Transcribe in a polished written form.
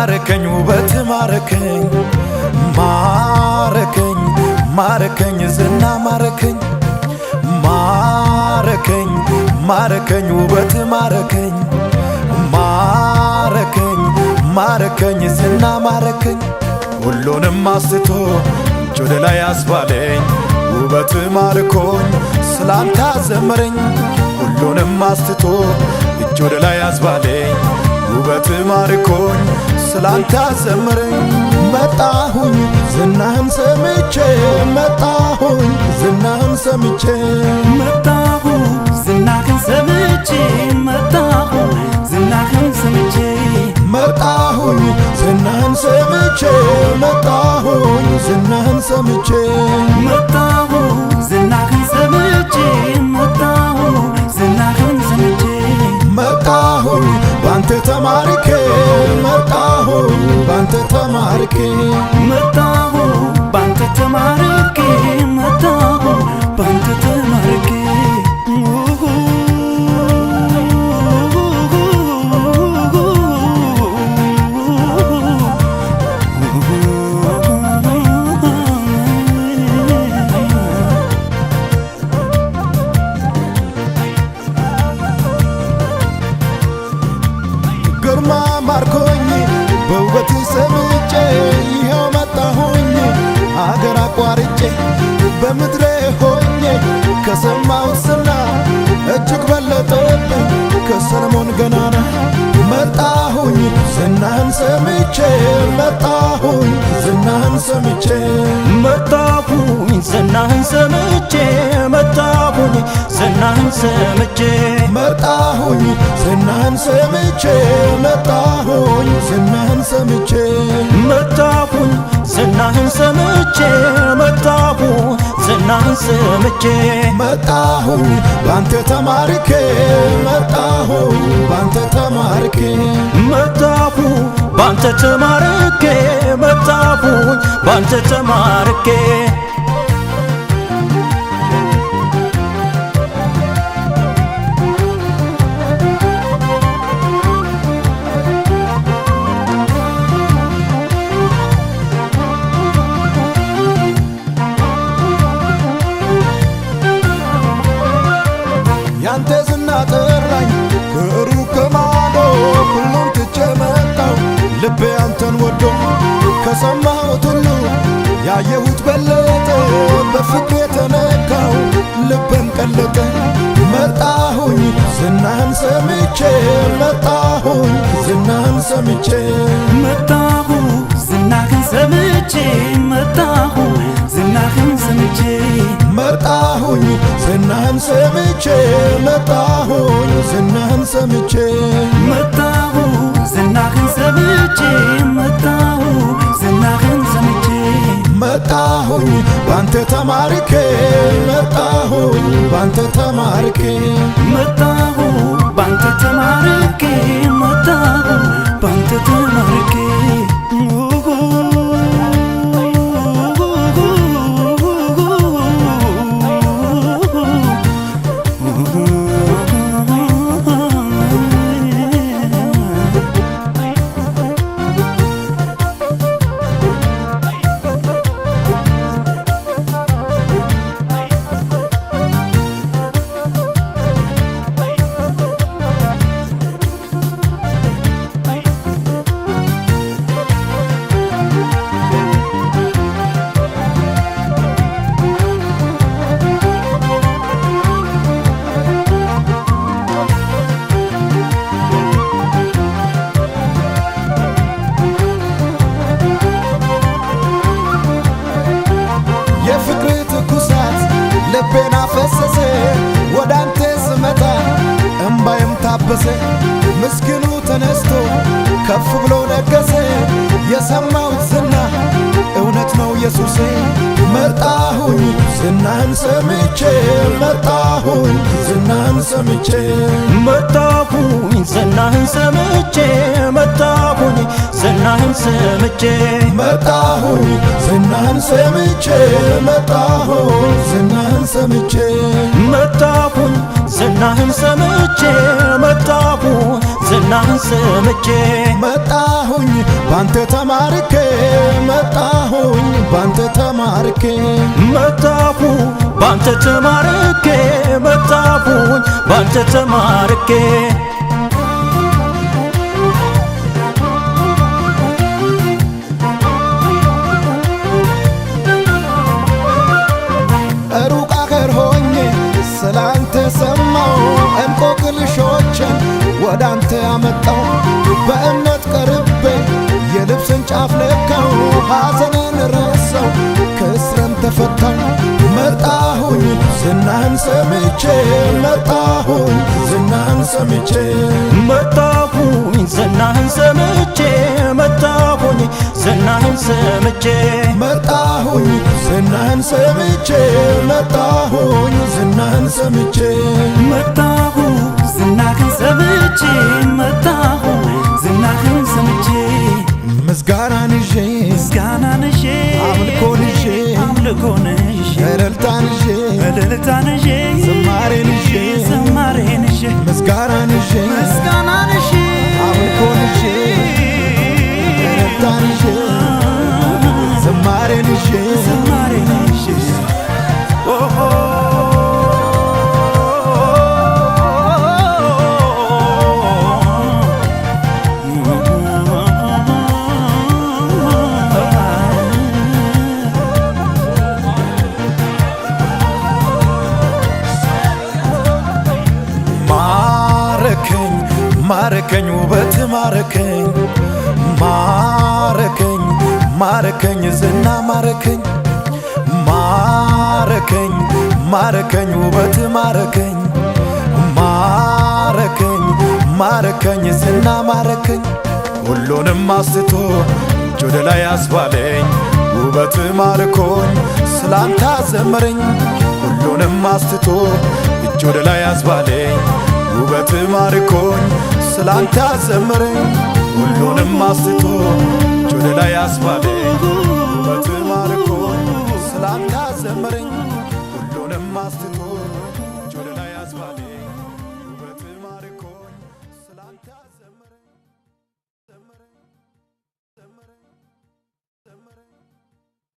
ማረከኝ ውበት ማረከኝ ማረከኝ ማረከኝ ዝና ማረከኝ ማረከኝ ማረከኝ ውበት ማረከኝ ማረከኝ ማረከኝ ዝና ማረከኝ ሁሉንም አስቶ እጅ ወደ ላይ አስባለኝ ውበት ማርኮኝ ስላንተ አዘመረኝ ሁሉንም አስቶ እጅ ወደ ላይ አስባለኝ ውበት ማርኮኝ ስላንተ አዘመረኝ መጣሁኝ ዝናህን ሰምቼ መጣሁኝ ዝናህን ሰምቼ መጣሁ ዝናህን ሰምቼ መጣሁ ዝናህን ሰምቼ መጣሁኝ ዝናህን ሰምቼ መጣሁኝ ዝናህን ሰምቼ መጣሁ ዝናህን ሰምቼ መጣሁ ዝናህን ሰምቼ መጣሁኝ ባንተ ተማርኬ መጣሁኝ ባንተ ተማርኬ መጣሁ ባንተ ተማርኬ መጣሁ ባንተ ተማርኬ ግርማ ማርኮኝ በውበት ሰምቼ ይኸው መጣሁኝ አገር አቋርጬ በምድሬ ሆኜ ከሰማሁት ዝና እጅግ በለጠብኝ ከሰለሞን ገናና መጣሁኝ ዝናህን ሰምቼ መጣሁኝ ዝናህን ሰምቼ መጣሁኝ ዝናህን ሰምቼ መጣሁኝ ዝናህን ሰምቼ መጣሁኝ ዝናህን ሰምቼ መጣሁኝ ዝናህን ሰምቼ መጣሁኝ ዝናህን ሰምቼ መጣሁ ዝናህን ሰምቼ መጣሁኝ ባንተ ተማርኬ መጣሁኝ ባንተ ተማርኬ መጣሁ ባንተ ተማርኬ መጣሁኝ ባንተ ተማርኬ ያንተ ዝና ጠራኝ ከሩቅ ከማዶ ሁሉን ትቼ መጣሁ ልቤ አንተን ወዶ ከሰማሁት ሁሉ ያየሁት በለጠ በፍቅር የተነካው ልቤም ቀለጠ መጣሁኝ ዝናህን ሰምቼ መጣሁኝ ዝናህን ሰምቼ መጣሁ ዝናህን ሰምቼ መጣሁ ዝናህን ሰምቼ መጣሁኝ ዝናህን ሰምቼ መጣሁኝ ዝናህን ሰምቼ መጣሁ ዝናህን ሰምቼ መጣሁ ዝናህን ሰምቼ መጣሁኝ ባንተ ተማርኬ መጣሁኝ ባንተ ተማርኬ መጣሁ ባንተ ተማርኬ መጣሁ ባንተ ተማርኬ የፍቅር ትኩሳት ልቤን አፈሰሰ ወዳንተ ስመጣ እምባዬም ታበሰ ምስኪኑ ተነስቶ ከፍ ብሎ ነገሰ የሰማሁት ዝና እውነት ነው ኢየሱሴ መጣሁኝ ዝናህን ሰምቼ መጣሁኝ ዝናህን ሰምቼ መጣሁኝ ዝናህን ሰምቼ መጣሁኝ ዝናህን ሰምቼ መጣሁኝ ዝናህን ሰምቼ መጣሁኝ ዝናህን ሰምቼ መጣሁኝ ዝናህን ሰምቼ መጣሁ ዝናህን ሰምቼ መጣሁኝ ባንተ ተማርኬ መጣሁኝ ባንተ ተማርኬ መጣሁ ባንተ ተማርኬ መጣሁኝ ባንተ ተማርኬ ሩቅ አገር ሆኜ ስላንተ ሰማው እንቆቅልሾችን ወዳንተ አመጣው በእምነት ቀርቤ የልብስን ጫፍ ነካው ሐዘኔን ረሳው ከእስረም ተፈታው መጣሁኝ ዝናህን ሰምቼ መጣሁኝ ዝናህን ሰምቼ መጣሁኝ ዝናህን ሰምቼ መጣሁኝ ዝናህን ሰምቼ መጣሁኝ ዝናህን ሰምቼ መጣሁኝ ዝናህን ሰምቼ መጣሁ ዝናህን ሰምቼ መጣሁ ዝናህን ሰምቼ ምስጋናን ይዤ ምስጋናን ይዤ አምልኮን ይዤ አምልኮን ይዤ እልልታን ይዤ እልልታን ይዤ ዝማሬን ይዤ ዝማሬን ይዤ ምስጋናን ይዤ ምስጋናን ይዤ አምልኮን ይዤ እልልታን ይዤ ዝማሬን ይዤ ዝማሬን ይዤ ማረከኝ ውበት ማረከኝ ማረከኝ ማረከኝ ዝና ማረከኝ ማረከኝ ማረከኝ ውበት ማረከኝ ማረከኝ ማረከኝ ዝና ማረከኝ ሁሉንም አስቶ እጅ ወደ ላይ አስባለኝ ውበት ማርኮኝ ስላንተ አዘመረኝ ሁሉንም አስቶ እጅ ወደ ላይ አስባለኝ ውበት ማርኮኝ ስላንተ አዘመረኝ ሁሉንም አስቶ እጅ ወደ ላይ አስባለኝ ውበት ማርኮኝ ስላንተ አዘመረኝ ሁሉንም አስቶ እጅ ወደ ላይ አስባለኝ ውበት ማርኮኝ ስላንተ አዘመረኝ